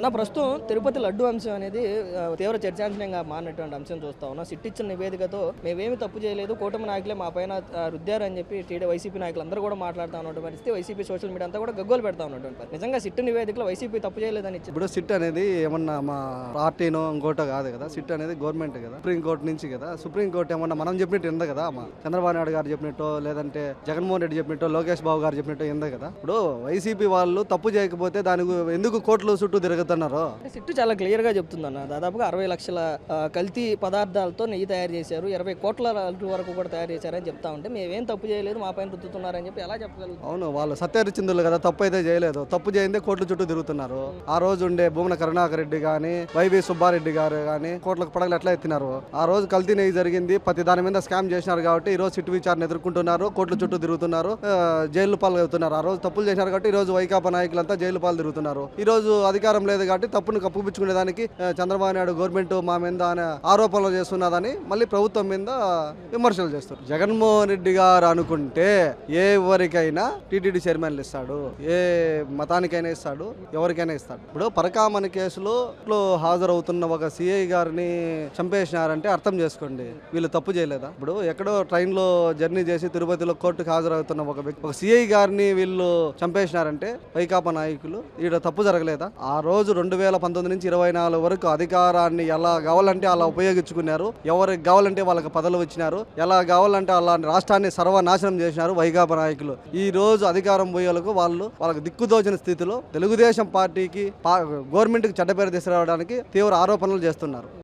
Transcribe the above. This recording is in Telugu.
అన్న ప్రస్తుతం తిరుపతి లడ్డు అంశం అనేది తీవ్ర చర్చాంశంగా మారినటువంటి అంశం చూస్తా ఉన్నాం. సిట్ ఇచ్చిన నివేదికతో మేమేమి తప్పు చేయలేదు, కూటమి నాయకులే మా పైన రుద్దారు అని చెప్పి వైసీపీ నాయకులు అందరూ కూడా మాట్లాడుతూ ఉన్నటువంటి పరిస్థితి. వైసీపీ సోషల్ మీడియా అంతా కూడా గగ్గోలు పెడతా ఉన్నటువంటి పరిస్థితి. నిజంగా సిట్ నివేదికలో వైసీపీ తప్పు చేయలేదని ఇప్పుడు సిట్ అనేది ఏమన్నా మా పార్టీనో ఇంకోటో కాదు కదా. సిట్ అనేది గవర్నమెంట్ కదా, సుప్రీంకోర్టు నుంచి కదా. సుప్రీంకోర్టు ఏమన్నా మనం చెప్పినట్టు ఎందు కదా, మా చంద్రబాబు నాయుడు గారు చెప్పినట్టు, లేదంటే జగన్మోహన్ రెడ్డి చెప్పినట్టు, లోకేష్ బాబు గారు చెప్పినట్టు ఎందు కదా. ఇప్పుడు వైసీపీ వాళ్ళు తప్పు చేయకపోతే దానికి ఎందుకు కోర్టులు చుట్టూ తిరుగుతున్నారు? సిట్టు చాలా క్లియర్ గా చెప్తుందన్న. దాదాపుగా 60 లక్షల కల్తీ పదార్థాలతో నెయ్యి తయారు చేశారు, 20 కోట్ల వరకు కూడా తయారు చేశారని చెప్తా ఉంటే మేమేం తప్పు చేయలేదు, మా పైన రుద్దుతున్నారని చెప్పి ఎలా చెప్పగలుగుతాం? అవును, వాళ్ళు సత్యహరిచంద్రులు కదా, తప్పు అయితే చేయలేదు. తప్పు చేయిందే కోర్టుల చుట్టూ తిరుగుతున్నారు. ఆ రోజు ఉండే భూమన కరుణాకర్ రెడ్డి కానీ, వైవి సుబ్బారెడ్డి గారు కానీ కోర్టులకు పడగలు ఎట్లా ఎత్తినారు? ఆ రోజు కల్తీ నెయ్యి జరిగింది, ప్రతి దాని మీద స్కామ్ చేసినారు కాబట్టి ఈ రోజు సిట్టు విచారణ ఎదుర్కొంటున్నారు, కోర్టుల చుట్టూ తిరుగుతున్నారు, జైలు పాలు అవుతున్నారు. ఆ రోజు తప్పులు చేసినారు కాబట్టి ఈ రోజు వైకాపా నాయకులంతా జైలు పాలు తిరుగుతున్నారు. ఈ రోజు అధికారం లేదు కాబట్టి తప్పును కప్పుపుచ్చుకునే దానికి చంద్రబాబు నాయుడు గవర్నమెంట్ మా మీద ఆరోపణలు చేస్తున్నదని మళ్ళీ ప్రభుత్వం మీద విమర్శలు చేస్తారు. జగన్మోహన్ రెడ్డి గారు అనుకుంటే ఎవరికైనా టీటీడీ చైర్మన్లు ఇస్తాడు, ఏ మతానికైనా ఇస్తాడు, ఎవరికైనా ఇస్తాడు. ఇప్పుడు పరకామణి కేసులో హాజరవుతున్న ఒక సిఐ గారిని చంపేసినారంటే అర్థం చేసుకోండి, వీళ్ళు తప్పు చేయలేదా? ఇప్పుడు ఎక్కడో ట్రైన్ లో జర్నీ చేసి తిరుపతిలో కోర్టుకు హాజరవుతున్న ఒక సిఐ గారిని వీళ్ళు చంపేసినారంటే వైకాపా నాయకులు ఈడ తప్పు జరగలేదా? ఆ రోజు 2019 నుంచి 24 వరకు అధికారాన్ని ఎలా కావాలంటే అలా ఉపయోగించుకున్నారు, ఎవరికి కావాలంటే వాళ్ళకి పదవులు ఇచ్చినారు, ఎలా కావాలంటే అలా రాష్ట్రాన్ని సర్వనాశనం చేసినారు వైకాపా నాయకులు. ఈ రోజు అధికారం పోయేలకు వాళ్ళకి దిక్కుదోచిన స్థితిలో తెలుగుదేశం పార్టీకి గవర్నమెంట్కి చెడ్డ పేరు తీసుకురావడానికి తీవ్ర ఆరోపణలు చేస్తున్నారు.